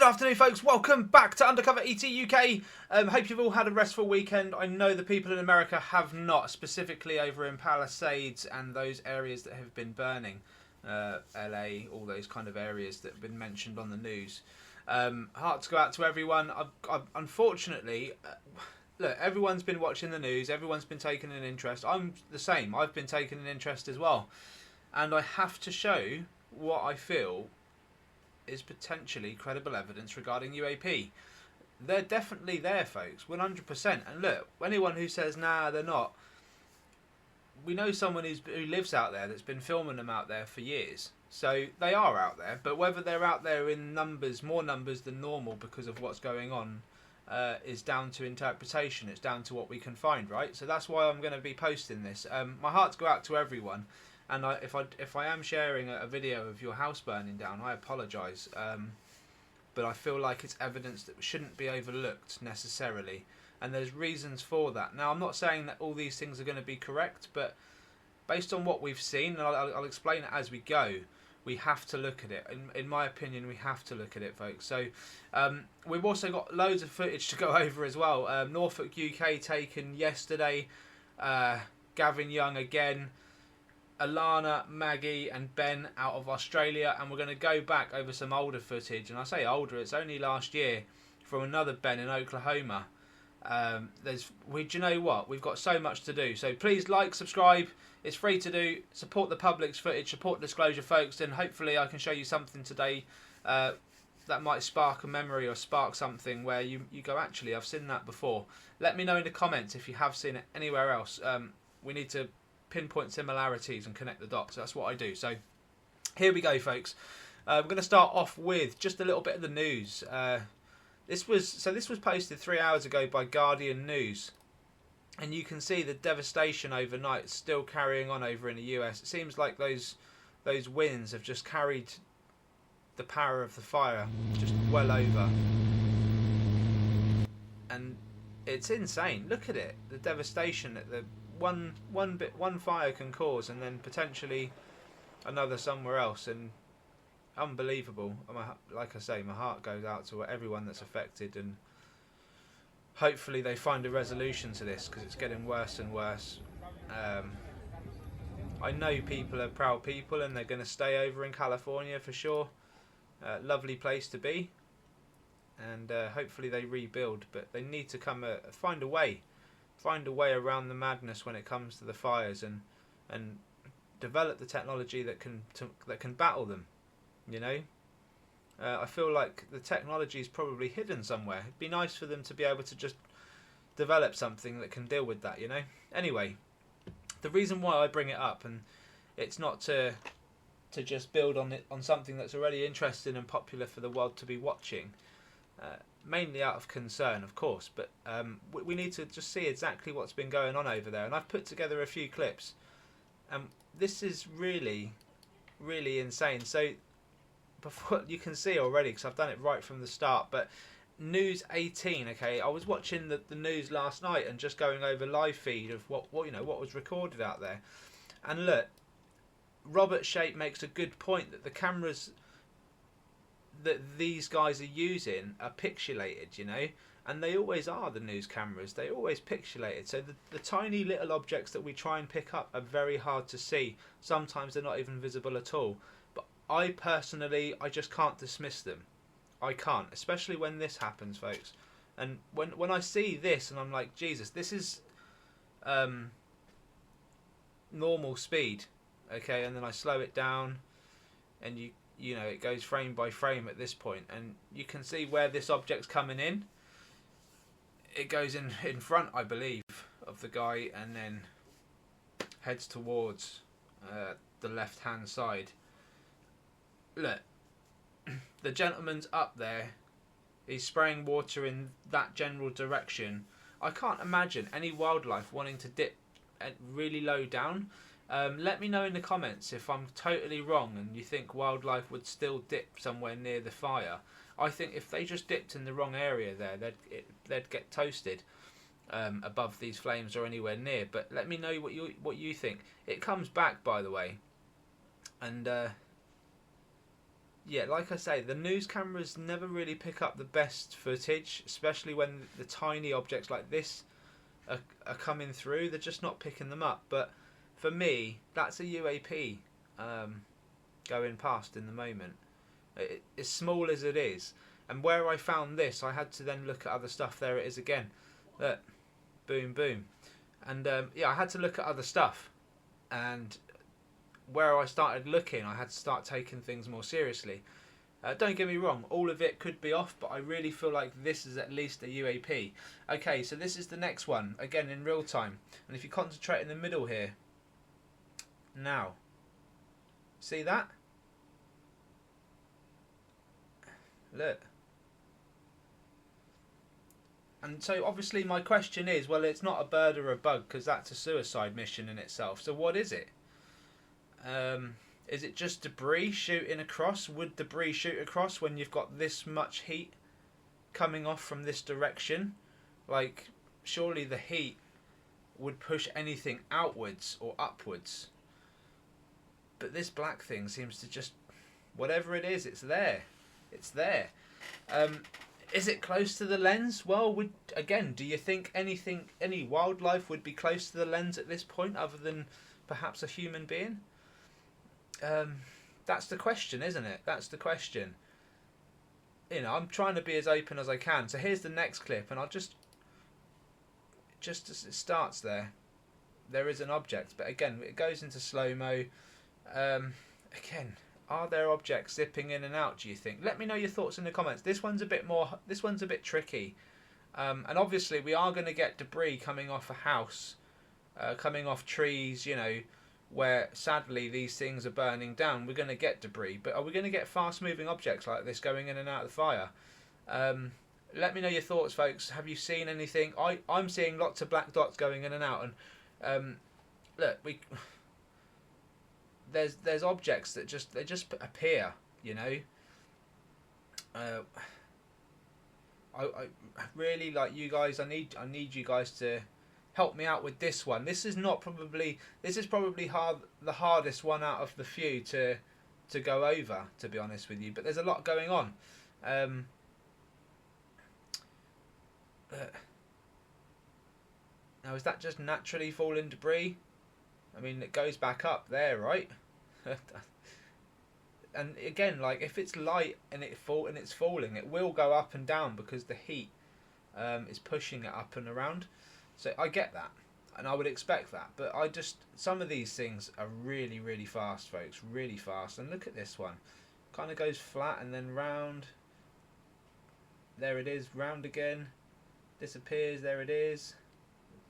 afternoon, folks. Welcome back to Undercover ET UK. Hope you've all had a restful weekend. I know the people in America have not, specifically over in Palisades and those areas that have been burning. LA, all those kind of areas that have been mentioned on the news. Hearts go out to everyone. I've unfortunately, look, everyone's been watching the news. Everyone's been taking an interest. I'm the same. I've been taking an interest as well. And I have to show what I feel is potentially credible evidence regarding UAP. They're definitely there, folks, 100%. And look, anyone who says, nah, they're not, we know someone who lives out there that's been filming them out there for years. So they are out there, but whether they're out there in numbers, more numbers than normal because of what's going on, is down to interpretation. It's down to what we can find, right? So that's why I'm going to be posting this. My hearts go out to everyone. And if I am sharing a video of your house burning down, I apologise. But I feel like it's evidence that shouldn't be overlooked necessarily. And there's reasons for that. Now, I'm not saying that all these things are going to be correct, but based on what we've seen, and I'll explain it as we go, we have to look at it. In my opinion, we have to look at it, folks. So we've also got loads of footage to go over as well. Norfolk, UK taken yesterday. Gavin Young again. Alana, Maggie and Ben out of Australia, and we're going to go back over some older footage, and I say older, it's only last year, from another Ben in Oklahoma. Do you know what, we've got so much to do, so please like, subscribe, it's free to do, support the public's footage, support disclosure, folks, and hopefully I can show you something today that might spark a memory or spark something where you go, actually I've seen that before. Let me know in the comments if you have seen it anywhere else. We need to pinpoint similarities and connect the dots. That's what I do. So here we go, folks. We're going to start off with just a little bit of the news. This was posted 3 hours ago by Guardian News, and you can see the devastation overnight still carrying on over in the US. It seems like those winds have just carried the power of the fire just well over, and it's insane. Look at it, the devastation that the one fire can cause, and then potentially another somewhere else, and unbelievable. Like I say, my heart goes out to everyone that's affected, and hopefully they find a resolution to this, because it's getting worse and worse. I know people are proud people, and they're going to stay over in California for sure. Lovely place to be, and hopefully they rebuild, but they need to find a way around the madness when it comes to the fires, and develop the technology that can battle them. You know, I feel like the technology is probably hidden somewhere. It'd be nice for them to be able to just develop something that can deal with that. You know. Anyway, the reason why I bring it up, and it's not to just build on something that's already interesting and popular for the world to be watching. Mainly out of concern, of course, but we need to just see exactly what's been going on over there. And I've put together a few clips, and this is really, really insane. So, before you can see already, because I've done it right from the start, but News 18. Okay, I was watching the news last night and just going over live feed of what was recorded out there, and look, Robert Shape makes a good point that the cameras that these guys are using are pixelated, you know, and they always are. The news cameras, they're always pixelated, so the tiny little objects that we try and pick up are very hard to see. Sometimes they're not even visible at all, but I just can't dismiss them. I can't, especially when this happens, folks. And when I see this and I'm like, Jesus, this is normal speed, okay, and then I slow it down, and you know, it goes frame by frame at this point, and you can see where this object's coming in. It goes in front, I believe, of the guy, and then heads towards the left-hand side. Look, the gentleman's up there. He's spraying water in that general direction. I can't imagine any wildlife wanting to dip really low down. Let me know in the comments if I'm totally wrong and you think wildlife would still dip somewhere near the fire. I think if they just dipped in the wrong area there, they'd get toasted above these flames or anywhere near. But let me know what you think. It comes back, by the way, and Yeah, like I say, the news cameras never really pick up the best footage, especially when the tiny objects like this are coming through. They're just not picking them up. But for me, that's a UAP going past in the moment. As small as it is. And where I found this, I had to then look at other stuff. There it is again. Look, boom, boom. And I had to look at other stuff. And where I started looking, I had to start taking things more seriously. Don't get me wrong, all of it could be off, but I really feel like this is at least a UAP. Okay, so this is the next one, again in real time. And if you concentrate in the middle here, now, see that? Look. And so obviously my question is, well, it's not a bird or a bug because that's a suicide mission in itself. So what is it? Is it just debris shooting across? Would debris shoot across when you've got this much heat coming off from this direction? Like, surely the heat would push anything outwards or upwards. But this black thing seems to just, whatever it is, it's there. It's there. Is it close to the lens? Well, do you think any wildlife would be close to the lens at this point other than perhaps a human being? That's the question, isn't it? That's the question. You know, I'm trying to be as open as I can. So here's the next clip, and I'll just as it starts there is an object, but again, it goes into slow-mo. Again, are there objects zipping in and out, do you think? Let me know your thoughts in the comments. This one's a bit tricky. And obviously we are going to get debris coming off a house, coming off trees, you know, where sadly these things are burning down. We're going to get debris, but are we going to get fast moving objects like this going in and out of the fire? Let me know your thoughts, folks. Have you seen anything? I'm seeing lots of black dots going in and out, and look, there's objects that just appear, you know. I really, like, you guys, I need you guys to help me out with this one. This is probably the hardest one out of the few to go over, to be honest with you. But there's a lot going on. Now, is that just naturally falling debris? I mean, it goes back up there, right? And again, like, if it's light and it's falling, it will go up and down because the heat is pushing it up and around. So I get that, and I would expect that. But some of these things are really, really fast, folks, really fast. And look at this one, kind of goes flat and then round. There it is, round again, disappears. There it is.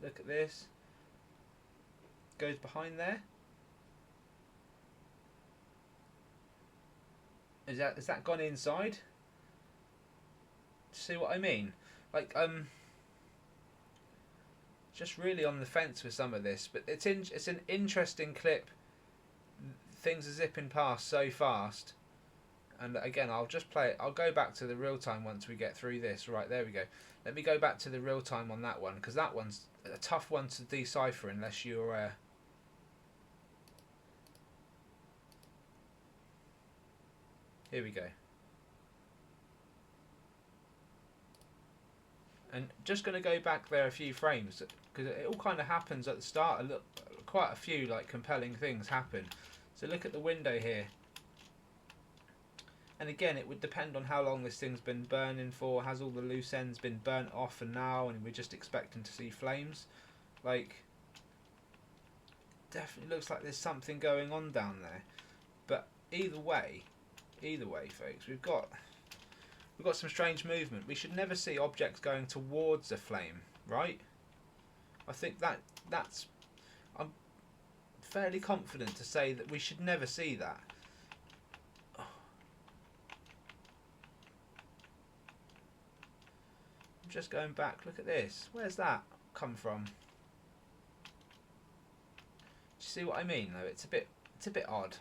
Look at this. Goes behind there. Has that gone inside? See what I mean? Like, just really on the fence with some of this, but it's an interesting clip. Things are zipping past so fast, and again, I'll just play it. I'll go back to the real time once we get through this. Right, there we go. Let me go back to the real time on that one, because that one's a tough one to decipher unless you're here we go. And just going to go back there a few frames, because it all kind of happens at the start. Look, quite a few like compelling things happen. So look at the window here. And again, it would depend on how long this thing's been burning for. Has all the loose ends been burnt off and now, and we're just expecting to see flames? Like, definitely looks like there's something going on down there. But either way, folks, we've got some strange movement. We should never see objects going towards a flame, right? I think that's I'm fairly confident to say that we should never see that. I'm just going back. Look at this. Where's that come from? Do you see what I mean? Though it's a bit odd.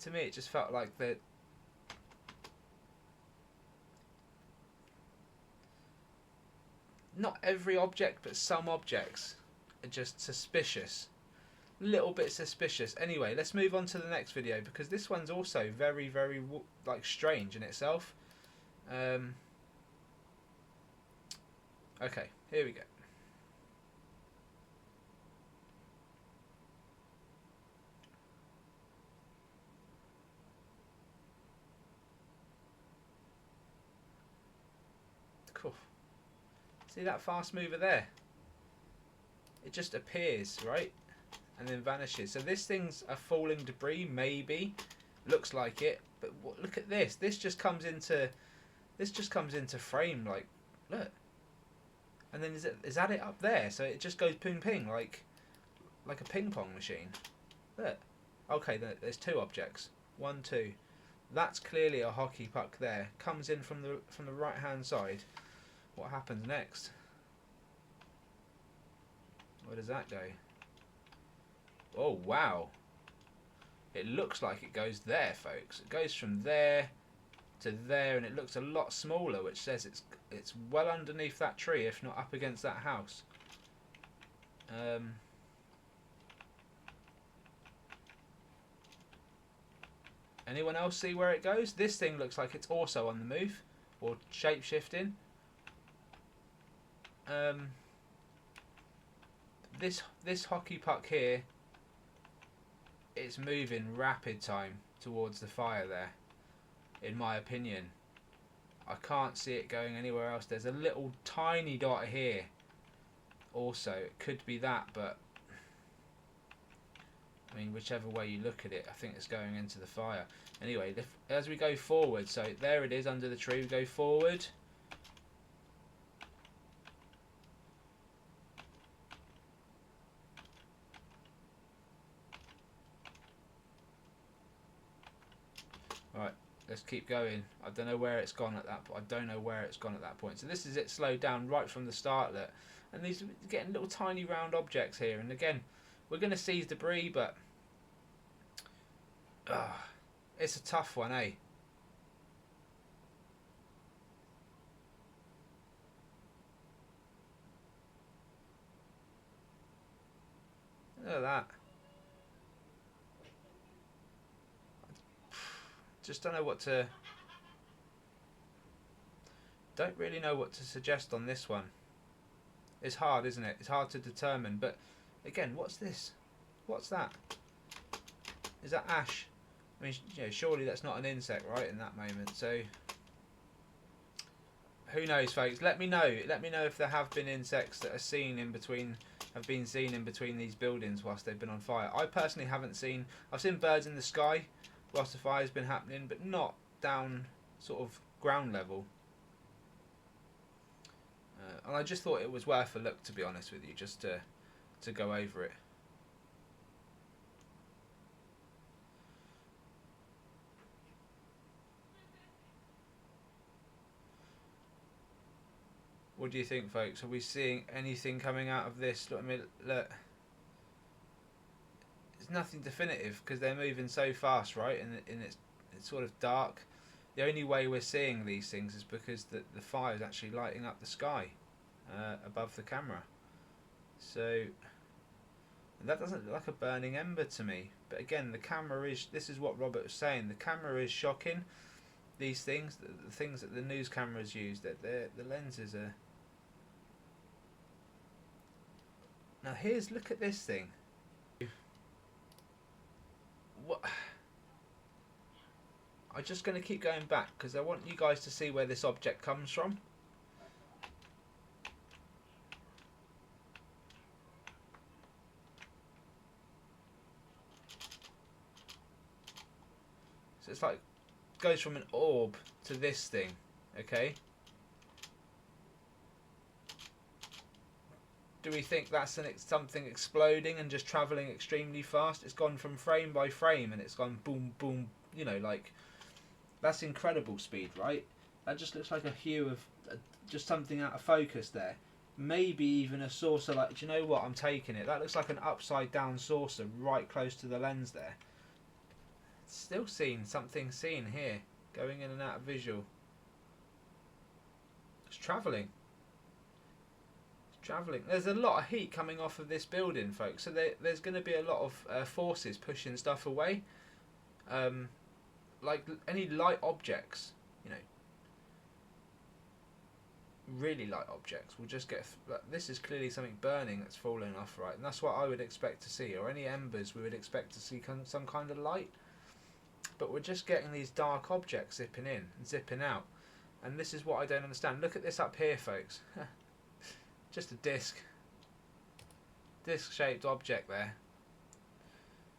To me, it just felt like that. Not every object, but some objects are just suspicious. little bit suspicious. Anyway, let's move on to the next video, because this one's also very, very like strange in itself. Okay, here we go. Cool. See that fast mover there? It just appears, right? And then vanishes. So this thing's a falling debris, maybe. Looks like it. But look at this. This just comes into frame, like, look. And then is that it up there? So it just goes ping ping like a ping pong machine. Look. Okay, there's two objects. 1, 2. That's clearly a hockey puck there. Comes in from the right hand side. What happens next? Where does that go? Oh wow. It looks like it goes there, folks. It goes from there to there, and it looks a lot smaller, which says it's well underneath that tree, if not up against that house. Anyone else see where it goes? This thing looks like it's also on the move, or shape shifting. This hockey puck here, it's moving rapid time towards the fire there, in my opinion. I can't see it going anywhere else. There's a little tiny dot here also. It could be that, but I mean, whichever way you look at it, I think it's going into the fire. Anyway, as we go forward, so there it is under the tree, we go forward. Right, let's keep going. I don't know where it's gone at that point. I don't know where it's gone at that point. So this is it slowed down right from the start. Look. And these getting little tiny round objects here. And again, we're going to seize debris, but it's a tough one, eh? Look at that. Just don't know what to... Don't really know what to suggest on this one. It's hard, isn't it? It's hard to determine. But again, what's this? What's that? Is that ash? I mean, you know, surely that's not an insect, right? In that moment, so who knows, folks? Let me know. Let me know if there have been insects that are seen in between, have been seen in between these buildings whilst they've been on fire. I personally haven't seen. I've seen birds in the sky whilst the fire's been happening, but not down sort of ground level. And I just thought it was worth a look, to be honest with you, just to go over it. What do you think, folks? Are we seeing anything coming out of this? Look, I mean, look. It's nothing definitive because they're moving so fast, right? And it's sort of dark. The only way we're seeing these things is because the fire is actually lighting up the sky above the camera. So that doesn't look like a burning ember to me. But again, the camera is. This is what Robert was saying. The camera is shocking. These things, the things that the news cameras use, that the lenses are. Now look at this thing. What? I'm just going to keep going back because I want you guys to see where this object comes from. So it's like goes from an orb to this thing, okay? Do we think that's something exploding and just travelling extremely fast? It's gone from frame by frame and it's gone boom, boom, you know, like, that's incredible speed, right? That just looks like a hue of just something out of focus there. Maybe even a saucer, like, do you know what, I'm taking it. That looks like an upside down saucer right close to the lens there. Still something seen here, going in and out of visual. It's travelling. Travelling. There's a lot of heat coming off of this building, folks. So there's going to be a lot of forces pushing stuff away. Like any light objects, you know, really light objects will just get. This is clearly something burning that's falling off, right? And that's what I would expect to see. Or any embers, we would expect to see some kind of light. But we're just getting these dark objects zipping in and zipping out. And this is what I don't understand. Look at this up here, folks. Just a disc-shaped object there.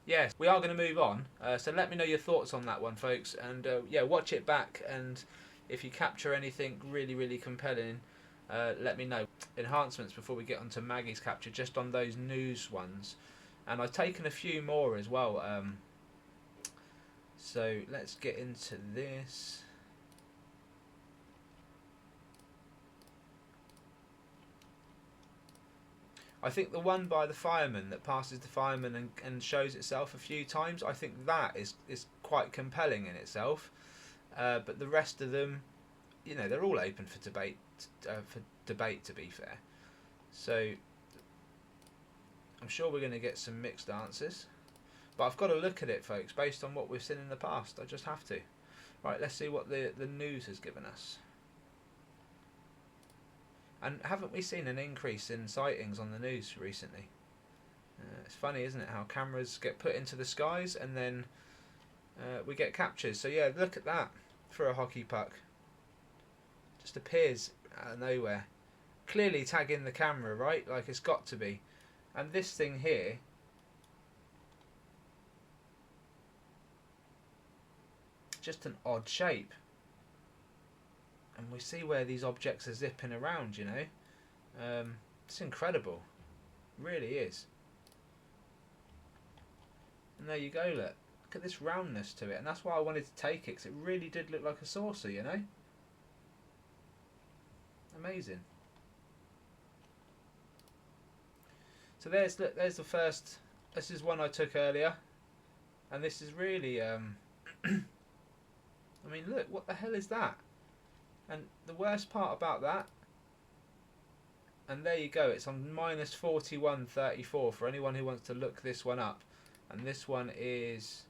Yes, we are going to move on. So let me know your thoughts on that one, folks. And yeah, watch it back. And if you capture anything really, really compelling, let me know. Enhancements before we get on to Maggie's capture, just on those news ones. And I've taken a few more as well. So let's get into this. I think the one by the fireman that passes the fireman and shows itself a few times, I think that is quite compelling in itself. But the rest of them, you know, they're all open for debate. To be fair, so I'm sure we're going to get some mixed answers. But I've got to look at it, folks, based on what we've seen in the past. I just have to. Right, let's see what the news has given us. And haven't we seen an increase in sightings on the news recently? It's funny, isn't it, how cameras get put into the skies and then we get captures. So yeah, look at that for a hockey puck. Just appears out of nowhere. Clearly tagging the camera, right? Like it's got to be. And this thing here, just an odd shape. And we see where these objects are zipping around, you know. It's incredible. It really is. And there you go, look. Look at this roundness to it. And that's why I wanted to take it, because it really did look like a saucer, you know. Amazing. So there's the first. This is one I took earlier. And this is really... I mean, look, what the hell is that? And the worst part about that, and there you go, it's on minus 41.34 for anyone who wants to look this one up. And this one is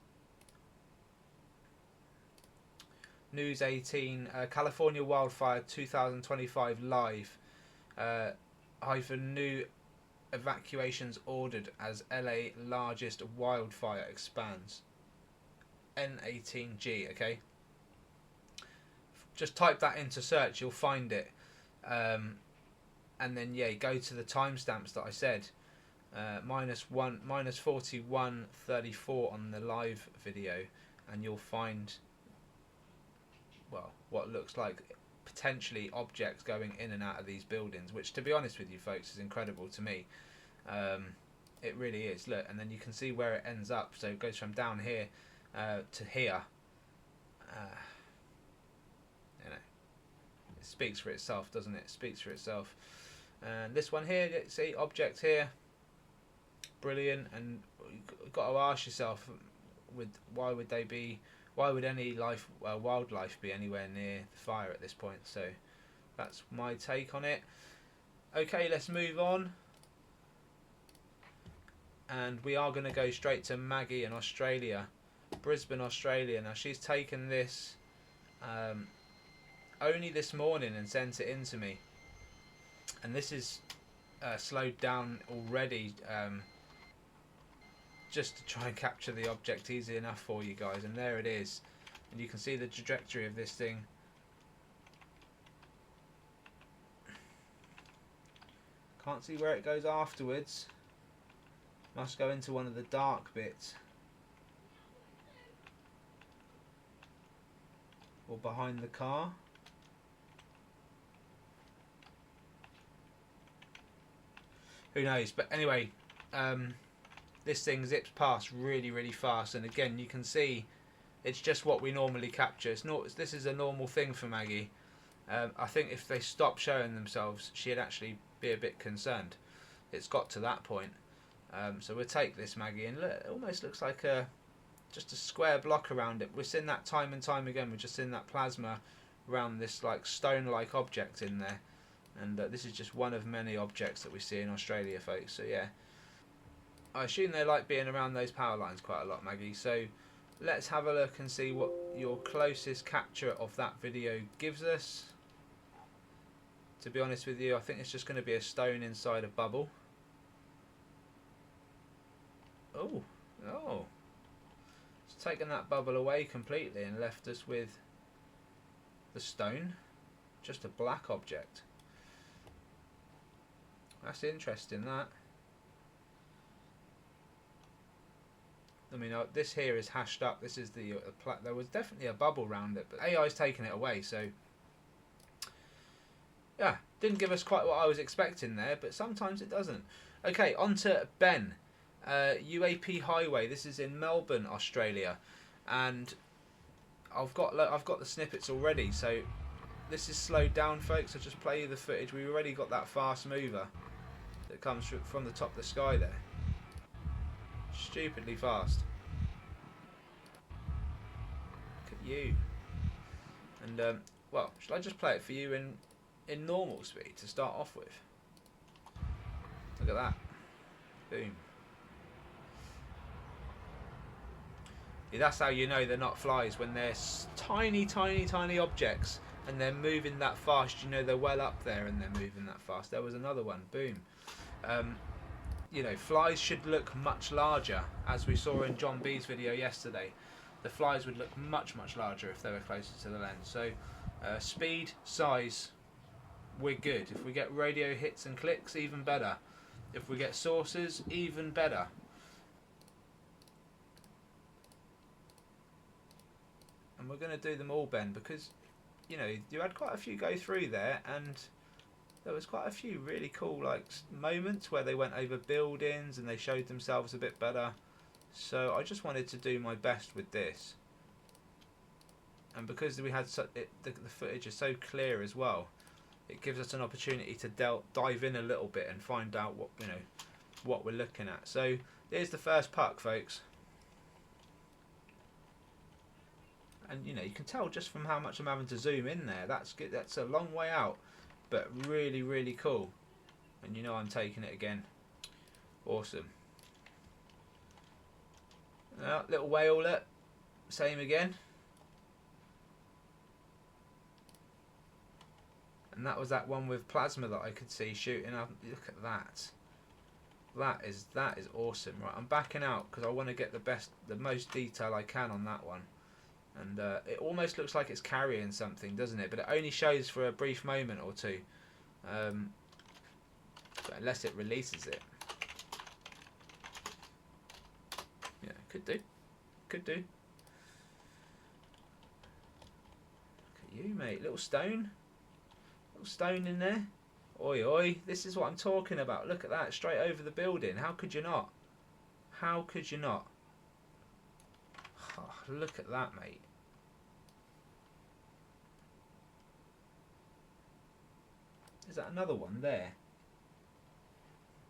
News 18, California Wildfire 2025 live, new evacuations ordered as LA largest wildfire expands. N18G, okay? Just type that into search, you'll find it. And then yeah, go to the timestamps that I said. Minus 41.34 on the live video, and you'll find, well, what looks like potentially objects going in and out of these buildings, which, to be honest with you folks, is incredible to me. It really is. Look, and then you can see where it ends up. So it goes from down here to here. You know, it speaks for itself, doesn't it? It speaks for itself. And this one here, see, object here, brilliant. And you've got to ask yourself, why would any wildlife be anywhere near the fire at this point? So that's my take on it. Okay, let's move on. And we are going to go straight to Maggie in Australia, Brisbane, Australia. Now she's taken this only this morning and sent it in to me, and this is slowed down already, just to try and capture the object easy enough for you guys. And there it is, and you can see the trajectory of this thing. Can't see where it goes afterwards. Must go into one of the dark bits, or behind the car. Who knows? But anyway, this thing zips past really, really fast. And again, you can see it's just what we normally capture. It's not. This is a normal thing for Maggie. I think if they stop showing themselves, she'd actually be a bit concerned. It's got to that point. So we'll take this Maggie, and look, it almost looks like just a square block around it. We've seen that time and time again. We've just seen that plasma around this like stone-like object in there. And this is just one of many objects that we see in Australia, folks. So yeah, I assume they like being around those power lines quite a lot, Maggie. So let's have a look and see what your closest capture of that video gives us. To be honest with you, I think it's just going to be a stone inside a bubble. Oh, oh. It's taken that bubble away completely and left us with the stone. Just a black object. That's interesting, that. I mean, this here is hashed up. This is the there was definitely a bubble around it, but AI's taken it away, so yeah, didn't give us quite what I was expecting there, but sometimes it doesn't. Okay, on to Ben. UAP Highway. This is in Melbourne, Australia, and I've got the snippets already. So this is slowed down, folks. I'll just play you the footage. We've already got that fast mover that comes from the top of the sky there. Stupidly fast. Look at you. And well, shall I just play it for you in normal speed to start off with? Look at that. Boom. Yeah, that's how you know they're not flies, when they're tiny, tiny, tiny objects and they're moving that fast. You know they're well up there and they're moving that fast. There was another one. Boom. You know, flies should look much larger, as we saw in John B's video yesterday. The flies would look much, much larger if they were closer to the lens. So speed, size, we're good. If we get radio hits and clicks, even better. If we get sources, even better. And we're going to do them all, Ben, because, you know, you had quite a few go through there, and there was quite a few really cool like moments where they went over buildings and they showed themselves a bit better. So I just wanted to do my best with this, and because we had the footage is so clear as well, it gives us an opportunity to dive in a little bit and find out what we're looking at. So here's the first puck, folks, and you know, you can tell just from how much I'm having to zoom in there. That's good. That's a long way out, but really, really cool. And you know, I'm taking it again. Awesome. Little whaler, same again. And that was that one with plasma that I could see shooting up. Look at that. That is awesome. Right, I'm backing out because I want to get the most detail I can on that one. And it almost looks like it's carrying something, doesn't it? But it only shows for a brief moment or two. But unless it releases it. Yeah, could do. Could do. Look at you, mate. Little stone. Little stone in there. Oi, oi. This is what I'm talking about. Look at that. Straight over the building. How could you not? How could you not? Oh, look at that, mate. Is that another one there?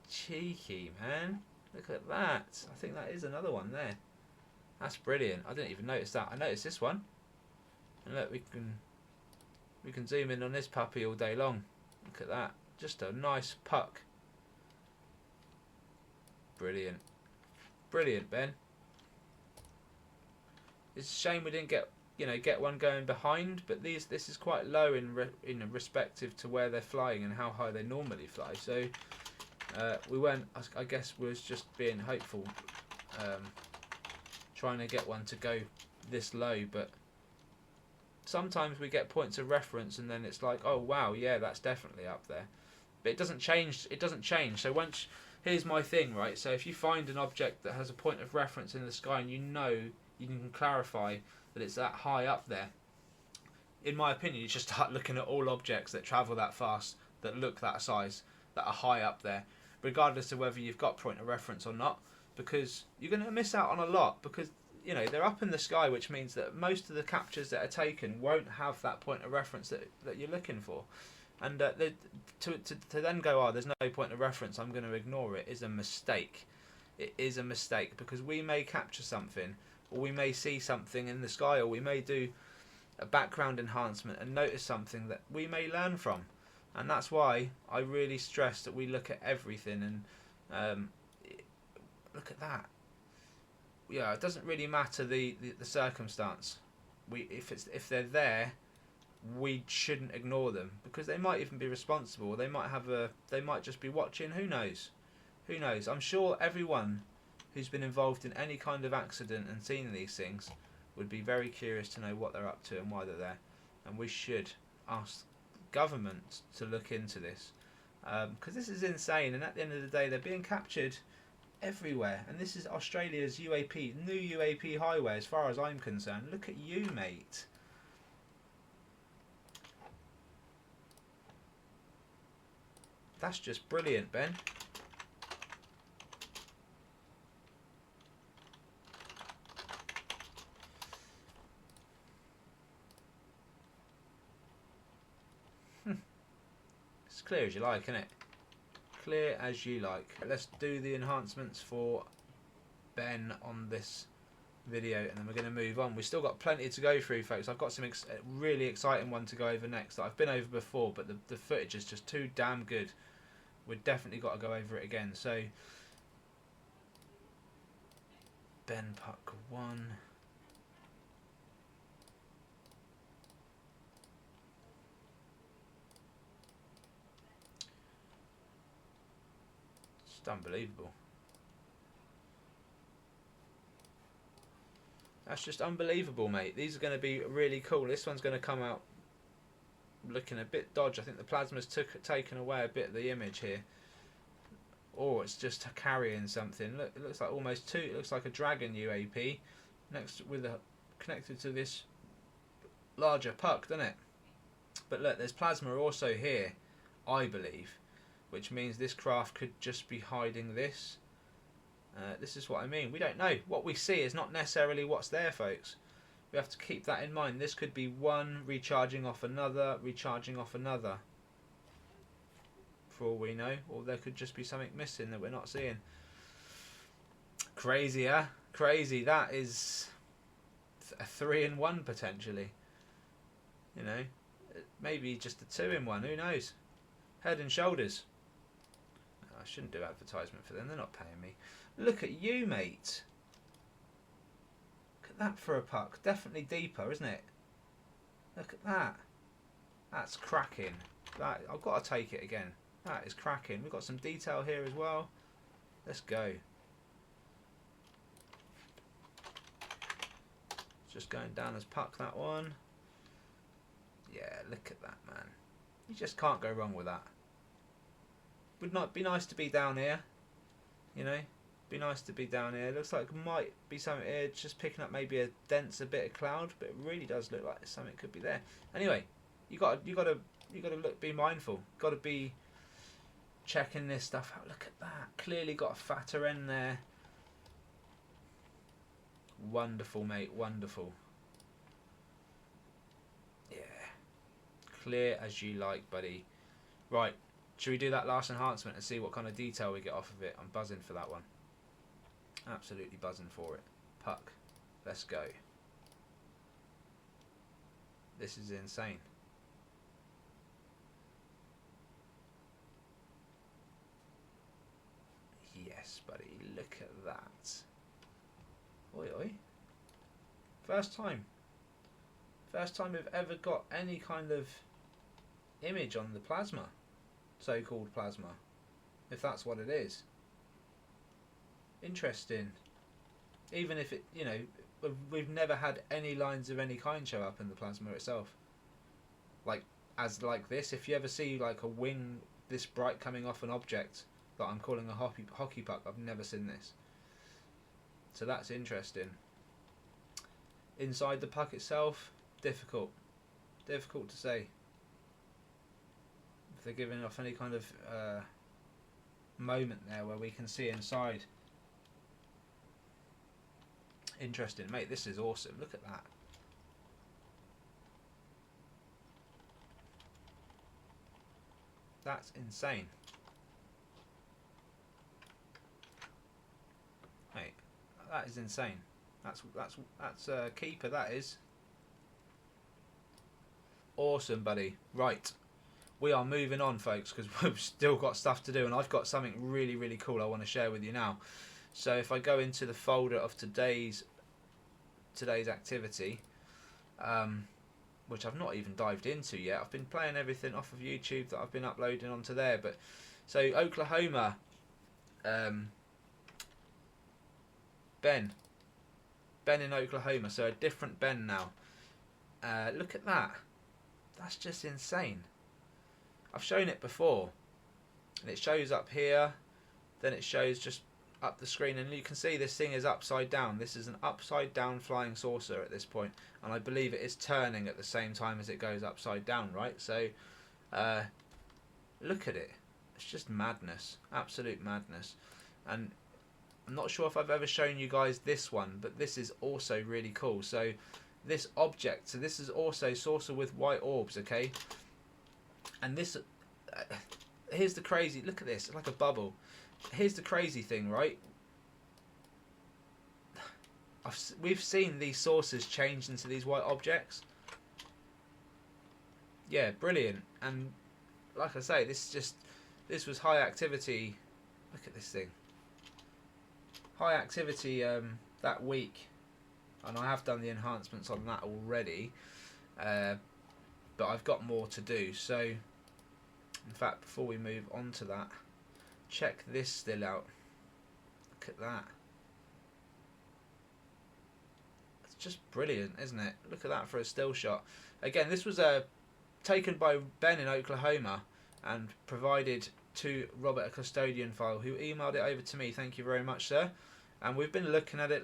Cheeky, man. Look at that. I think that is another one there. That's brilliant. I didn't even notice that. I noticed this one. And look, we can zoom in on this puppy all day long. Look at that. Just a nice puck. Brilliant. Brilliant, Ben. It's a shame we didn't get one going behind, but this is quite low in respective to where they're flying and how high they normally fly. So we weren't. I guess we was just being hopeful, trying to get one to go this low. But sometimes we get points of reference, and then it's like, oh wow, yeah, that's definitely up there. But it doesn't change. It doesn't change. So here's my thing, right? So if you find an object that has a point of reference in the sky, and you know you can clarify that it's that high up there, in my opinion, you just start looking at all objects that travel that fast, that look that size, that are high up there, regardless of whether you've got point of reference or not, because you're going to miss out on a lot, because you know they're up in the sky, which means that most of the captures that are taken won't have that point of reference that you're looking for. And to then go, oh, there's no point of reference, I'm going to ignore it, is a mistake. It is a mistake, because we may capture something, or we may see something in the sky, or we may do a background enhancement and notice something that we may learn from. And that's why I really stress that we look at everything and look at that. Yeah, it doesn't really matter the circumstance. If they're there, we shouldn't ignore them, because they might even be responsible. They might just be watching. Who knows? Who knows? I'm sure everyone who's been involved in any kind of accident and seen these things would be very curious to know what they're up to and why they're there. And we should ask government to look into this, because this is insane. And at the end of the day, they're being captured everywhere. And this is Australia's UAP, new UAP highway, as far as I'm concerned. Look at you, mate. That's just brilliant, Ben. It's clear as you like, isn't it? Clear as you like. Let's do the enhancements for Ben on this video, and then we're going to move on. We've still got plenty to go through, folks. I've got some really exciting one to go over next that I've been over before, but the footage is just too damn good. We've definitely got to go over it again. So, Ben Puck 1. It's unbelievable. That's just unbelievable, mate. These are going to be really cool. This one's going to come out looking a bit dodgy. I think the plasma's taken away a bit of the image here. Or it's just carrying something. Look, it looks like almost two. It looks like a Dragon UAP connected to this larger puck, doesn't it? But look, there's plasma also here, I believe, which means this craft could just be hiding this. This is what I mean. We don't know. What we see is not necessarily what's there, folks. We have to keep that in mind. This could be one recharging off another, for all we know. Or there could just be something missing that we're not seeing. Crazy, huh? Crazy. That is a 3-in-1 potentially. You know, maybe just a 2-in-1. Who knows? Head and Shoulders. I shouldn't do advertisement for them. They're not paying me. Look at you, mate. Look at that for a puck. Definitely deeper, isn't it? Look at that. That's cracking. I've got to take it again. That is cracking. We've got some detail here as well. Let's go. Just going down as puck, that one. Yeah, look at that, man. You just can't go wrong with that. Would not be nice to be down here, you know? Be nice to be down here. Looks like might be something here, just picking up maybe a denser bit of cloud, but it really does look like something could be there. Anyway, you got to look, be mindful. Got to be checking this stuff out. Look at that. Clearly got a fatter end there. Wonderful, mate. Wonderful. Yeah. Clear as you like, buddy. Right. Should we do that last enhancement and see what kind of detail we get off of it? I'm buzzing for that one. Absolutely buzzing for it. Puck. Let's go. This is insane. Yes, buddy. Look at that. Oi, oi. First time. First time we've ever got any kind of image on the plasma. So-called plasma, if that's what it is. Interesting. Even if it, you know, we've never had any lines of any kind show up in the plasma itself. Like this, if you ever see like a wing this bright coming off an object that I'm calling a hockey puck, I've never seen this. So that's interesting. Inside the puck itself, difficult to say. They're giving off any kind of moment there where we can see inside. Interesting, mate. This is awesome. Look at that. That's insane. Mate, that is insane. That's a keeper. That is awesome, buddy. Right. we are moving on, folks, because we've still got stuff to do, and I've got something really, really cool I want to share with you now. So if I go into the folder of today's activity, which I've not even dived into yet. I've been playing everything off of YouTube that I've been uploading onto there. But so Oklahoma, Ben in Oklahoma. So a different Ben now. Look at that. That's just insane. I've shown it before, and it shows up here. Then it shows just up the screen, and you can see this thing is upside down. This is an upside down flying saucer at this point, and I believe it is turning at the same time as it goes upside down, right? So look at it. It's just madness, absolute madness. And I'm not sure if I've ever shown you guys this one, but this is also really cool. So this object, so this is also saucer with white orbs, okay? And this here's the crazy, look at this, it's like a bubble. Here's the crazy thing, right? We've seen these saucers change into these white objects. Yeah, brilliant. And like I say, this was high activity. Look at this thing. High activity that week, and I have done the enhancements on that already. But I've got more to do. So, in fact, before we move on to that, check this still out. Look at that. It's just brilliant, isn't it? Look at that for a still shot. Again, this was taken by Ben in Oklahoma and provided to Robert, a custodian file, who emailed it over to me. Thank you very much, sir. And we've been looking at it.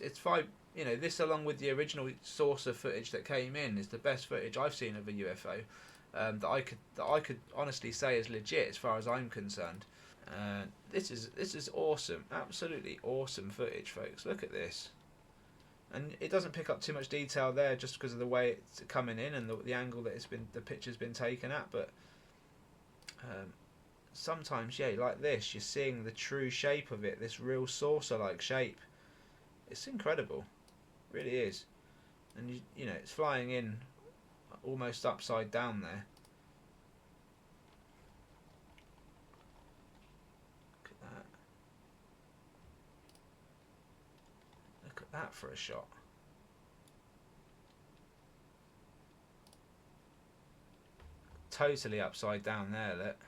It's fine. You know, this along with the original saucer footage that came in is the best footage I've seen of a UFO. That I could honestly say is legit as far as I'm concerned. This is awesome, absolutely awesome footage, folks. Look at this, and it doesn't pick up too much detail there just because of the way it's coming in and the angle that the picture's been taken at. But sometimes, yeah, like this, you're seeing the true shape of it, this real saucer-like shape. It's incredible, it really is. And you know, it's flying in almost upside down there. Look at that. Look at that for a shot. Totally upside down there, look.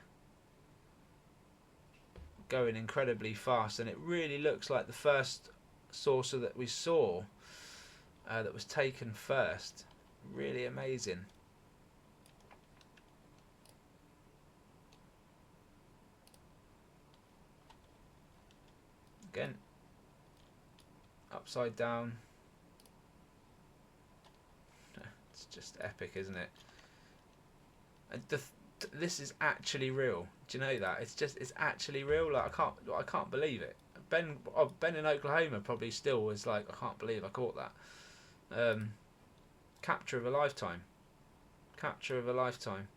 Going incredibly fast, and it really looks like the first saucer that we saw that was taken first. Really amazing. Again, upside down. It's just epic, isn't it? And this is actually real. Do you know that? It's actually real. Like I can't believe it. Ben in Oklahoma probably still was like, I can't believe I caught that. Capture of a lifetime. Capture of a lifetime.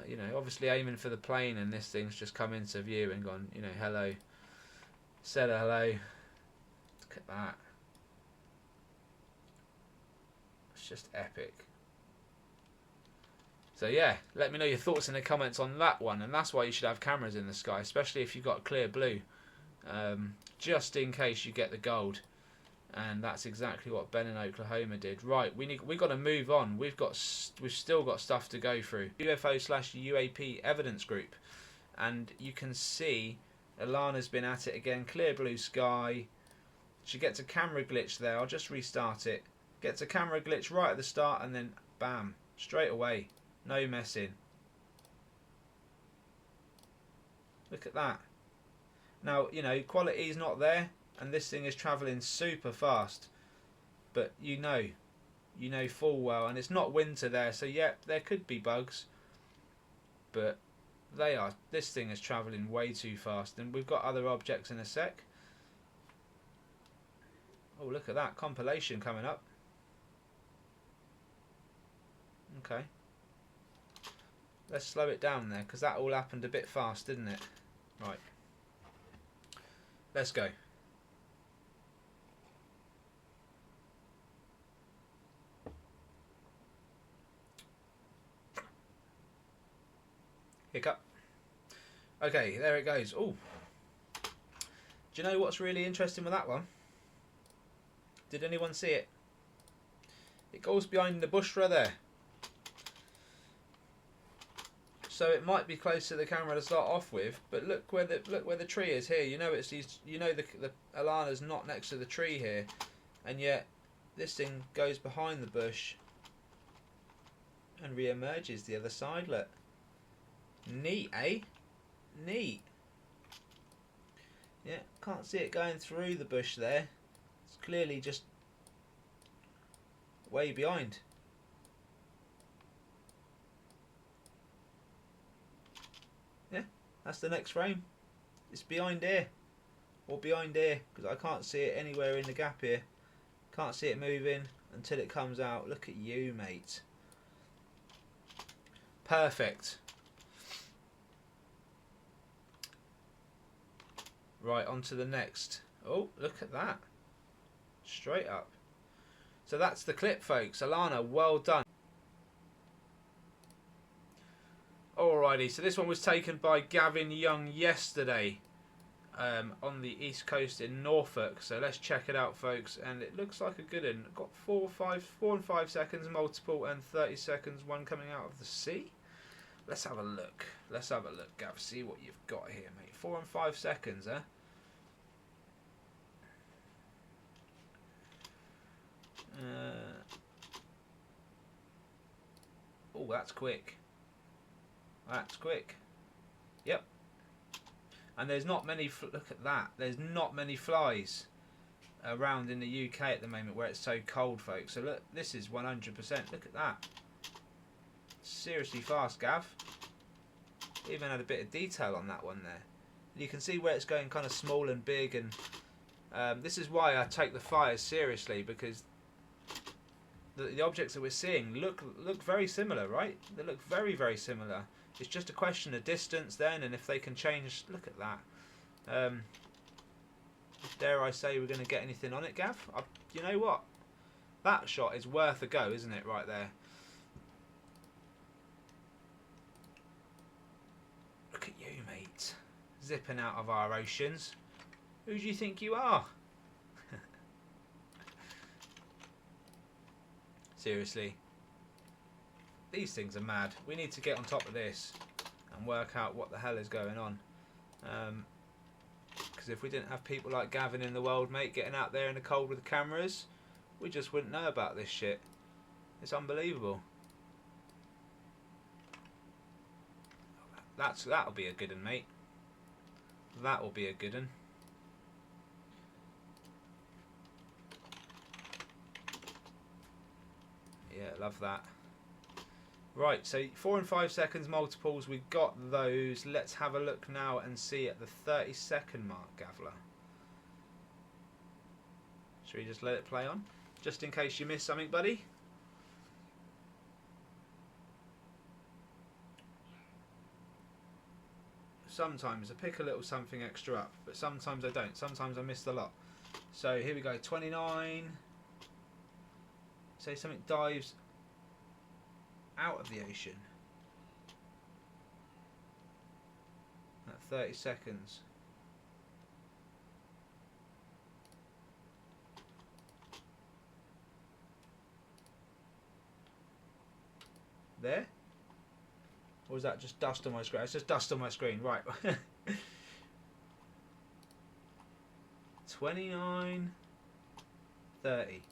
You know, obviously aiming for the plane, and this thing's just come into view and gone, you know, hello. Said a hello. Look at that. It's just epic. So yeah, let me know your thoughts in the comments on that one, and that's why you should have cameras in the sky, especially if you've got clear blue, just in case you get the gold. And that's exactly what Ben in Oklahoma did. Right, we got to move on. We've still got stuff to go through. UFO/UAP evidence group, and you can see Alana's been at it again. Clear blue sky. She gets a camera glitch there. I'll just restart it. Gets a camera glitch right at the start, and then bam, straight away. No messing. Look at that. Now, you know, quality's not there, and this thing is travelling super fast. But you know full well, and it's not winter there, so yeah, there could be bugs. But this thing is travelling way too fast, and we've got other objects in a sec. Oh, look at that, compilation coming up. Okay. Let's slow it down there, because that all happened a bit fast, didn't it? Right. Let's go. Okay, there it goes. Oh, do you know what's really interesting with that one? Did anyone see it? It goes behind the bush right there. So it might be close to the camera to start off with, but look where the tree is here. You know it's these. You know the Alana's not next to the tree here, and yet this thing goes behind the bush and re-emerges the other side. Look, neat, eh? Neat. Yeah, can't see it going through the bush there. It's clearly just way behind. Yeah, that's the next frame. It's behind here, or behind here, because I can't see it anywhere in the gap here. Can't see it moving until it comes out. Look at you, mate. Perfect. Right, on to the next. Oh, look at that. Straight up. So that's the clip, folks. Alana, well done. Alrighty, so this one was taken by Gavin Young yesterday on the east coast in Norfolk. So let's check it out, folks. And it looks like a good one. Got 4 and 5 seconds multiple and 30 seconds one coming out of the sea. Let's have a look. Let's have a look, Gav. See what you've got here, mate. 4 and 5 seconds, eh? Oh, that's quick. That's quick. Yep. And there's not many. Look at that. There's not many flies around in the UK at the moment where it's so cold, folks. So look, this is 100%. Look at that. Seriously fast, Gav. Even had a bit of detail on that one there. You can see where it's going kind of small and big, and this is why I take the fires seriously, because the objects that we're seeing look very similar, right? They look very, very similar. It's just a question of distance then, and if they can change. Look at that. Dare I say we're going to get anything on it, Gav? You know what? That shot is worth a go, isn't it, right there? Look at you, mate. Zipping out of our oceans. Who do you think you are? Seriously. These things are mad. We need to get on top of this and work out what the hell is going on. Because if we didn't have people like Gavin in the world, mate, getting out there in the cold with the cameras, we just wouldn't know about this shit. It's unbelievable. That'll be a good one, mate. That will be a good one. Yeah, love that. Right, so 4 and 5 seconds multiples, we got those. Let's have a look now and see at the 30-second mark, Gavler. Should we just let it play on? Just in case you missed something, buddy. Sometimes I pick a little something extra up, but sometimes I don't. Sometimes I miss the lot. So here we go, 29. Say something dives out of the ocean at 30 seconds. There? Or is that just dust on my screen? It's just dust on my screen, right. 29, 30.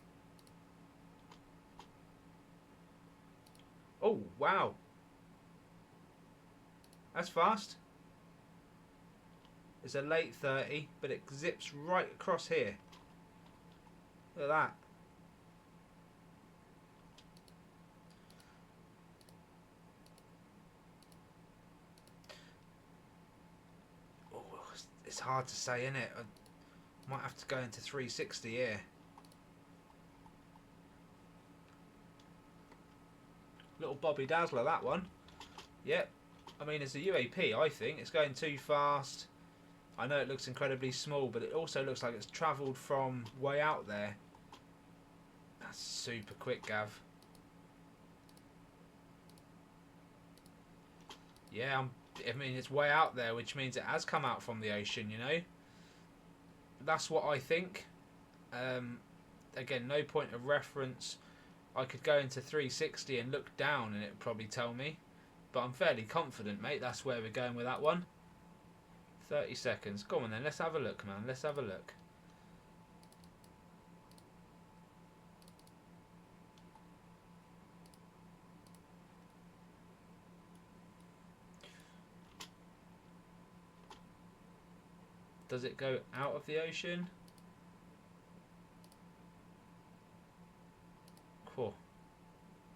Oh, wow. That's fast. It's a late 30, but it zips right across here. Look at that. Oh, it's hard to say, isn't it? I might have to go into 360 here. Little Bobby Dazzler, that one. Yep. I mean, it's a UAP, I think. It's going too fast. I know it looks incredibly small, but it also looks like it's travelled from way out there. That's super quick, Gav. Yeah, I mean, it's way out there, which means it has come out from the ocean, you know. That's what I think. Again, no point of reference. I could go into 360 and look down and it would probably tell me. But I'm fairly confident, mate, that's where we're going with that one. 30 seconds. Go on then, let's have a look, man. Let's have a look. Does it go out of the ocean? Cool.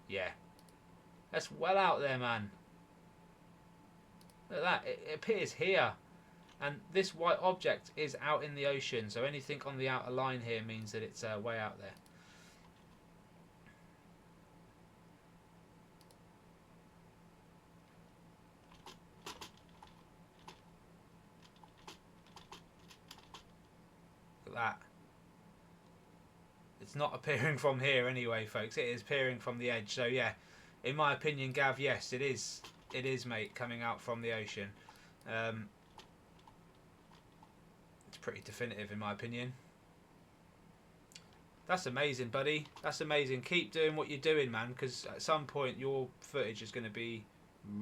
Yeah. That's well out there, man. Look at that. It appears here. And this white object is out in the ocean. So anything on the outer line here means that it's way out there. That. It's not appearing from here anyway, folks. It is appearing from the edge. So yeah, in my opinion, Gav, yes, it is, mate, coming out from the ocean. It's pretty definitive in my opinion. That's amazing, buddy. That's amazing. Keep doing what you're doing, man, because at some point your footage is going to be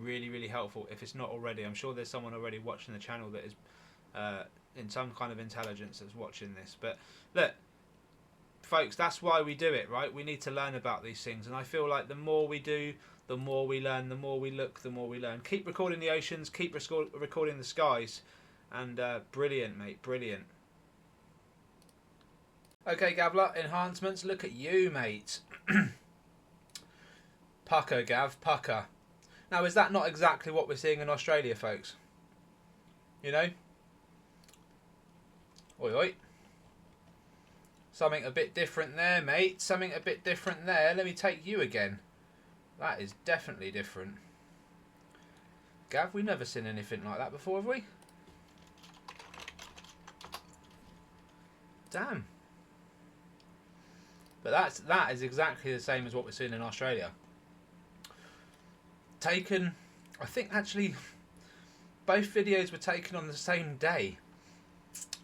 really, really helpful if it's not already. I'm sure there's someone already watching the channel that is in some kind of intelligence that's watching this. But look, folks, that's why we do it, right? We need to learn about these things, and I feel like the more we do, the more we learn, the more we look, the more we learn. Keep recording the oceans, keep recording the skies, and brilliant, mate, brilliant. Okay, Gavler, enhancements, look at you, mate. Pucker, Gav, pucker. Now, is that not exactly what we're seeing in Australia, folks? You know? Oi, oi. Something a bit different there, mate. Something a bit different there. Let me take you again. That is definitely different. Gav, we've never seen anything like that before, have we? Damn. But that is exactly the same as what we're seeing in Australia. Taken, I think actually, both videos were taken on the same day.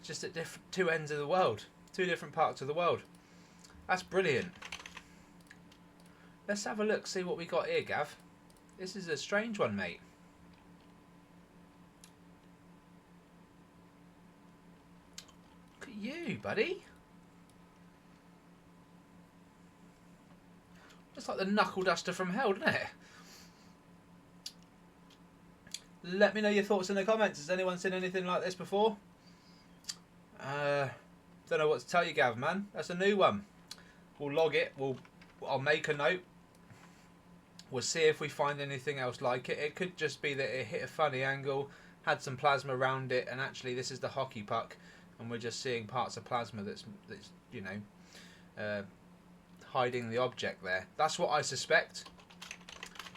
Just at two ends of the world. Two different parts of the world. That's brilliant. Let's have a look, see what we got here, Gav. This is a strange one, mate. Look at you, buddy. Just like the knuckle duster from hell, doesn't it? Let me know your thoughts in the comments. Has anyone seen anything like this before? Don't know what to tell you, Gav, man. That's a new one. We'll log it. I'll make a note. We'll see if we find anything else like it. It could just be that it hit a funny angle, had some plasma around it, and actually this is the hockey puck, and we're just seeing parts of plasma that's you know, hiding the object there. That's what I suspect.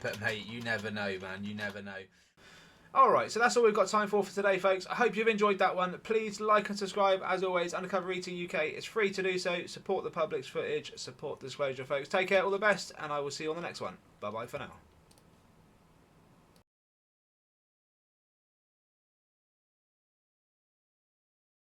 But mate, you never know, man. You never know. Alright, so that's all we've got time for today, folks. I hope you've enjoyed that one. Please like and subscribe. As always, Undercover ET UK, it's free to do so. Support the public's footage, support disclosure, folks. Take care, all the best, and I will see you on the next one. Bye-bye for now.